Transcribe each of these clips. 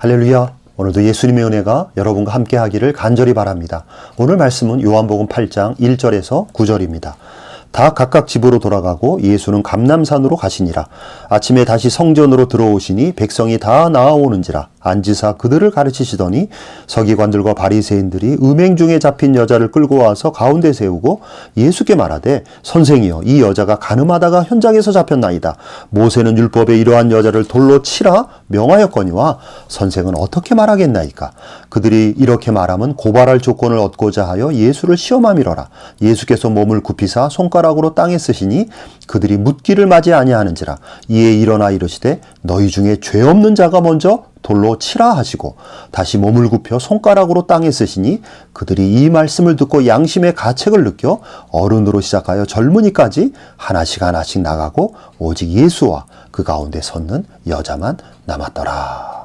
할렐루야! 오늘도 예수님의 은혜가 여러분과 함께 하기를 간절히 바랍니다. 오늘 말씀은 요한복음 8장 1절에서 9절입니다. 다 각각 집으로 돌아가고 예수는 감람산으로 가시니라. 아침에 다시 성전으로 들어오시니 백성이 다 나아오는지라. 앉으사 그들을 가르치시더니 서기관들과 바리새인들이 음행 중에 잡힌 여자를 끌고 와서 가운데 세우고 예수께 말하되 선생이여 이 여자가 간음하다가 현장에서 잡혔나이다. 모세는 율법에 이러한 여자를 돌로 치라 명하였거니와 선생은 어떻게 말하겠나이까. 그들이 이렇게 말하면 고발할 조건을 얻고자 하여 예수를 시험함이로라. 예수께서 몸을 굽히사 손가락으로 땅에 쓰시니 그들이 묻기를 맞이 아니하는지라. 이에 일어나 이르시되 너희 중에 죄 없는 자가 먼저 돌로 치라 하시고 다시 몸을 굽혀 손가락으로 땅에 쓰시니 그들이 이 말씀을 듣고 양심의 가책을 느껴 어른으로 시작하여 젊은이까지 하나씩 하나씩 나가고 오직 예수와 그 가운데 섰는 여자만 남았더라.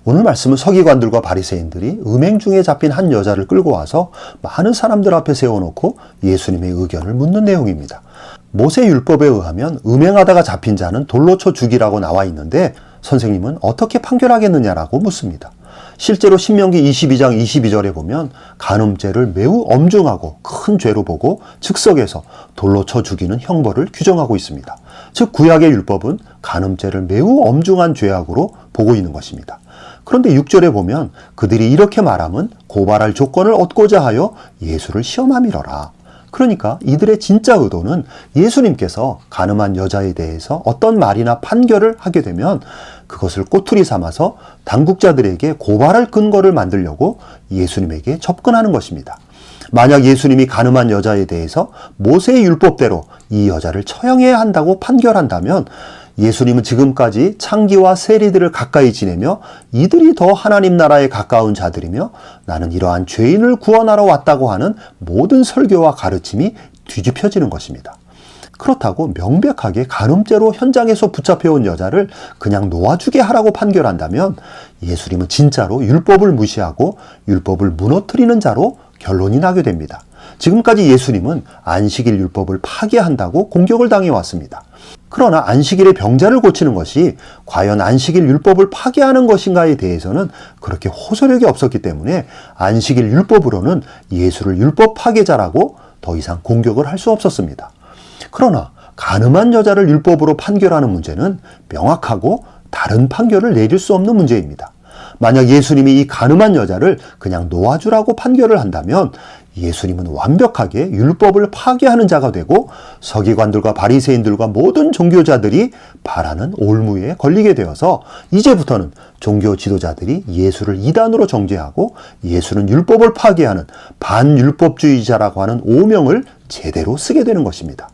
오늘 말씀은 서기관들과 바리새인들이 음행 중에 잡힌 한 여자를 끌고 와서 많은 사람들 앞에 세워놓고 예수님의 의견을 묻는 내용입니다. 모세 율법에 의하면 음행하다가 잡힌 자는 돌로 쳐 죽이라고 나와 있는데 선생님은 어떻게 판결하겠느냐라고 묻습니다. 실제로 신명기 22장 22절에 보면 간음죄를 매우 엄중하고 큰 죄로 보고 즉석에서 돌로 쳐 죽이는 형벌을 규정하고 있습니다. 즉 구약의 율법은 간음죄를 매우 엄중한 죄악으로 보고 있는 것입니다. 그런데 6절에 보면 그들이 이렇게 말하면 고발할 조건을 얻고자 하여 예수를 시험함이로라. 그러니까 이들의 진짜 의도는 예수님께서 간음한 여자에 대해서 어떤 말이나 판결을 하게 되면 그것을 꼬투리 삼아서 당국자들에게 고발할 근거를 만들려고 예수님에게 접근하는 것입니다. 만약 예수님이 간음한 여자에 대해서 모세의 율법대로 이 여자를 처형해야 한다고 판결한다면 예수님은 지금까지 창기와 세리들을 가까이 지내며 이들이 더 하나님 나라에 가까운 자들이며 나는 이러한 죄인을 구원하러 왔다고 하는 모든 설교와 가르침이 뒤집혀지는 것입니다. 그렇다고 명백하게 간음죄로 현장에서 붙잡혀온 여자를 그냥 놓아주게 하라고 판결한다면 예수님은 진짜로 율법을 무시하고 율법을 무너뜨리는 자로 결론이 나게 됩니다. 지금까지 예수님은 안식일 율법을 파괴한다고 공격을 당해왔습니다. 그러나 안식일에 병자를 고치는 것이 과연 안식일 율법을 파괴하는 것인가에 대해서는 그렇게 호소력이 없었기 때문에 안식일 율법으로는 예수를 율법 파괴자라고 더 이상 공격을 할 수 없었습니다. 그러나 간음한 여자를 율법으로 판결하는 문제는 명확하고 다른 판결을 내릴 수 없는 문제입니다. 만약 예수님이 이 간음한 여자를 그냥 놓아주라고 판결을 한다면 예수님은 완벽하게 율법을 파괴하는 자가 되고 서기관들과 바리새인들과 모든 종교자들이 바라는 올무에 걸리게 되어서 이제부터는 종교 지도자들이 예수를 이단으로 정죄하고 예수는 율법을 파괴하는 반율법주의자라고 하는 오명을 제대로 쓰게 되는 것입니다.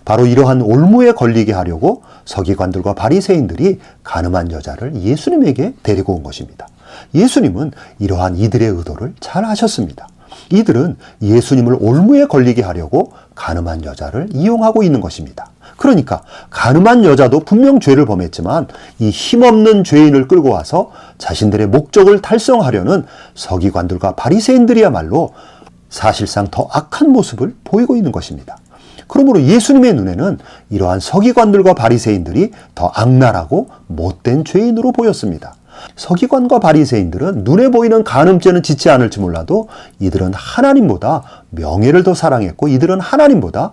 바로 이러한 올무에 걸리게 하려고 서기관들과 바리새인들이 간음한 여자를 예수님에게 데리고 온 것입니다. 예수님은 이러한 이들의 의도를 잘 아셨습니다. 이들은 예수님을 올무에 걸리게 하려고 간음한 여자를 이용하고 있는 것입니다. 그러니까 간음한 여자도 분명 죄를 범했지만 이 힘없는 죄인을 끌고 와서 자신들의 목적을 달성하려는 서기관들과 바리새인들이야말로 사실상 더 악한 모습을 보이고 있는 것입니다. 그러므로 예수님의 눈에는 이러한 서기관들과 바리새인들이 더 악랄하고 못된 죄인으로 보였습니다. 서기관과 바리새인들은 눈에 보이는 간음죄는 짓지 않을지 몰라도 이들은 하나님보다 명예를 더 사랑했고 이들은 하나님보다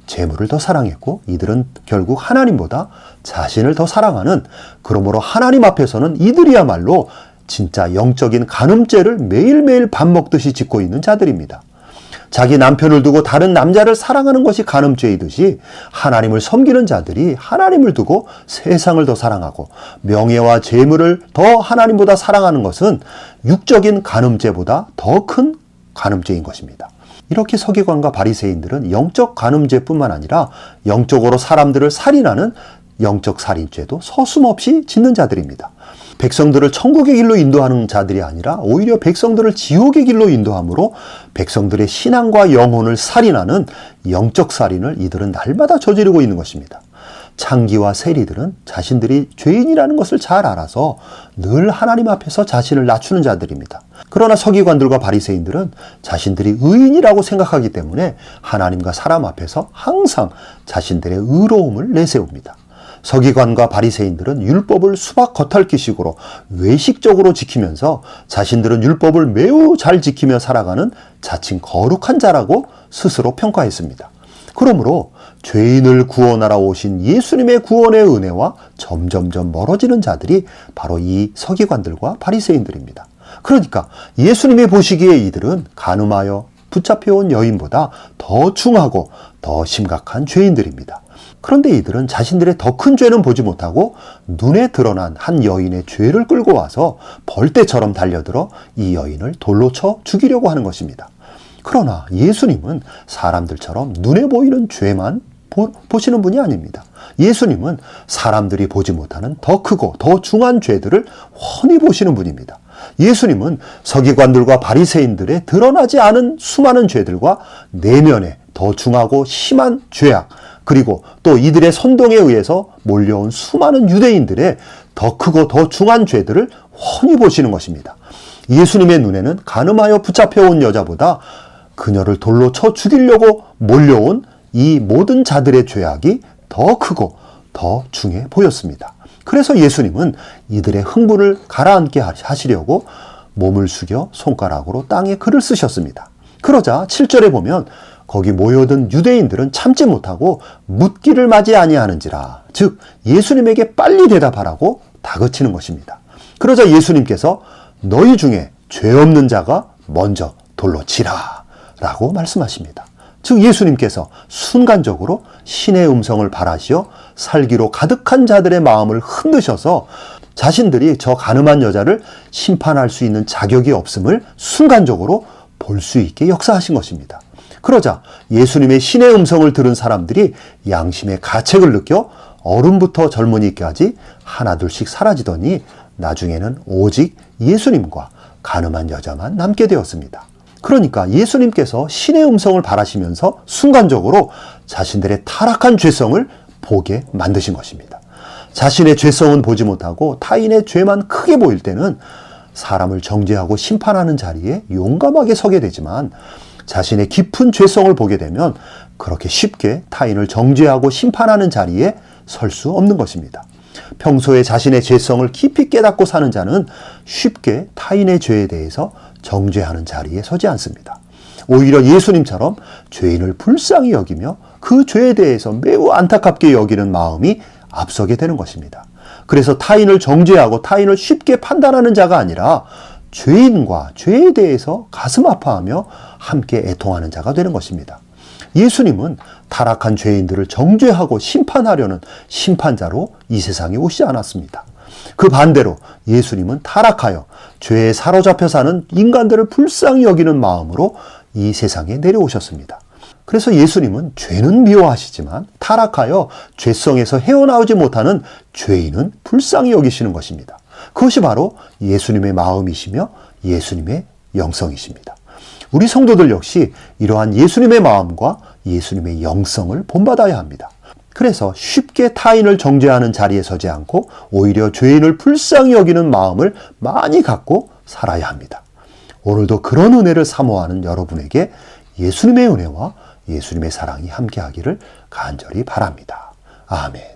재물을 더 사랑했고 이들은 결국 하나님보다 자신을 더 사랑하는, 그러므로 하나님 앞에서는 이들이야말로 진짜 영적인 간음죄를 매일매일 밥 먹듯이 짓고 있는 자들입니다. 자기 남편을 두고 다른 남자를 사랑하는 것이 간음죄이듯이 하나님을 섬기는 자들이 하나님을 두고 세상을 더 사랑하고 명예와 재물을 더 하나님보다 사랑하는 것은 육적인 간음죄보다 더 큰 간음죄인 것입니다. 이렇게 서기관과 바리새인들은 영적 간음죄뿐만 아니라 영적으로 사람들을 살인하는 영적 살인죄도 서슴없이 짓는 자들입니다. 백성들을 천국의 길로 인도하는 자들이 아니라 오히려 백성들을 지옥의 길로 인도함으로 백성들의 신앙과 영혼을 살인하는 영적 살인을 이들은 날마다 저지르고 있는 것입니다. 창기와 세리들은 자신들이 죄인이라는 것을 잘 알아서 늘 하나님 앞에서 자신을 낮추는 자들입니다. 그러나 서기관들과 바리새인들은 자신들이 의인이라고 생각하기 때문에 하나님과 사람 앞에서 항상 자신들의 의로움을 내세웁니다. 서기관과 바리새인들은 율법을 수박 겉핥기식으로 외식적으로 지키면서 자신들은 율법을 매우 잘 지키며 살아가는 자칭 거룩한 자라고 스스로 평가했습니다. 그러므로 죄인을 구원하러 오신 예수님의 구원의 은혜와 점점점 멀어지는 자들이 바로 이 서기관들과 바리새인들입니다. 그러니까 예수님이 보시기에 이들은 간음하여 붙잡혀온 여인보다 더 중하고 더 심각한 죄인들입니다. 그런데 이들은 자신들의 더 큰 죄는 보지 못하고 눈에 드러난 한 여인의 죄를 끌고 와서 벌떼처럼 달려들어 이 여인을 돌로 쳐 죽이려고 하는 것입니다. 그러나 예수님은 사람들처럼 눈에 보이는 죄만 보시는 분이 아닙니다. 예수님은 사람들이 보지 못하는 더 크고 더 중한 죄들을 훤히 보시는 분입니다. 예수님은 서기관들과 바리새인들의 드러나지 않은 수많은 죄들과 내면의 더 중하고 심한 죄악, 그리고 또 이들의 선동에 의해서 몰려온 수많은 유대인들의 더 크고 더 중한 죄들을 훤히 보시는 것입니다. 예수님의 눈에는 간음하여 붙잡혀온 여자보다 그녀를 돌로 쳐 죽이려고 몰려온 이 모든 자들의 죄악이 더 크고 더 중해 보였습니다. 그래서 예수님은 이들의 흥분을 가라앉게 하시려고 몸을 숙여 손가락으로 땅에 글을 쓰셨습니다. 그러자 7절에 보면 거기 모여든 유대인들은 참지 못하고 묻기를 맞이 아니하는지라, 즉 예수님에게 빨리 대답하라고 다그치는 것입니다. 그러자 예수님께서 너희 중에 죄 없는 자가 먼저 돌로 치라 라고 말씀하십니다. 즉 예수님께서 순간적으로 신의 음성을 발하시어 살기로 가득한 자들의 마음을 흔드셔서 자신들이 저 간음한 여자를 심판할 수 있는 자격이 없음을 순간적으로 볼 수 있게 역사하신 것입니다. 그러자 예수님의 신의 음성을 들은 사람들이 양심의 가책을 느껴 어른부터 젊은이까지 하나둘씩 사라지더니 나중에는 오직 예수님과 간음한 여자만 남게 되었습니다. 그러니까 예수님께서 신의 음성을 발하시면서 순간적으로 자신들의 타락한 죄성을 보게 만드신 것입니다. 자신의 죄성은 보지 못하고 타인의 죄만 크게 보일 때는 사람을 정죄하고 심판하는 자리에 용감하게 서게 되지만 자신의 깊은 죄성을 보게 되면 그렇게 쉽게 타인을 정죄하고 심판하는 자리에 설 수 없는 것입니다. 평소에 자신의 죄성을 깊이 깨닫고 사는 자는 쉽게 타인의 죄에 대해서 정죄하는 자리에 서지 않습니다. 오히려 예수님처럼 죄인을 불쌍히 여기며 그 죄에 대해서 매우 안타깝게 여기는 마음이 앞서게 되는 것입니다. 그래서 타인을 정죄하고 타인을 쉽게 판단하는 자가 아니라 죄인과 죄에 대해서 가슴 아파하며 함께 애통하는 자가 되는 것입니다. 예수님은 타락한 죄인들을 정죄하고 심판하려는 심판자로 이 세상에 오시지 않았습니다. 그 반대로 예수님은 타락하여 죄에 사로잡혀 사는 인간들을 불쌍히 여기는 마음으로 이 세상에 내려오셨습니다. 그래서 예수님은 죄는 미워하시지만 타락하여 죄성에서 헤어나오지 못하는 죄인은 불쌍히 여기시는 것입니다. 그것이 바로 예수님의 마음이시며 예수님의 영성이십니다. 우리 성도들 역시 이러한 예수님의 마음과 예수님의 영성을 본받아야 합니다. 그래서 쉽게 타인을 정죄하는 자리에 서지 않고 오히려 죄인을 불쌍히 여기는 마음을 많이 갖고 살아야 합니다. 오늘도 그런 은혜를 사모하는 여러분에게 예수님의 은혜와 예수님의 사랑이 함께하기를 간절히 바랍니다. 아멘.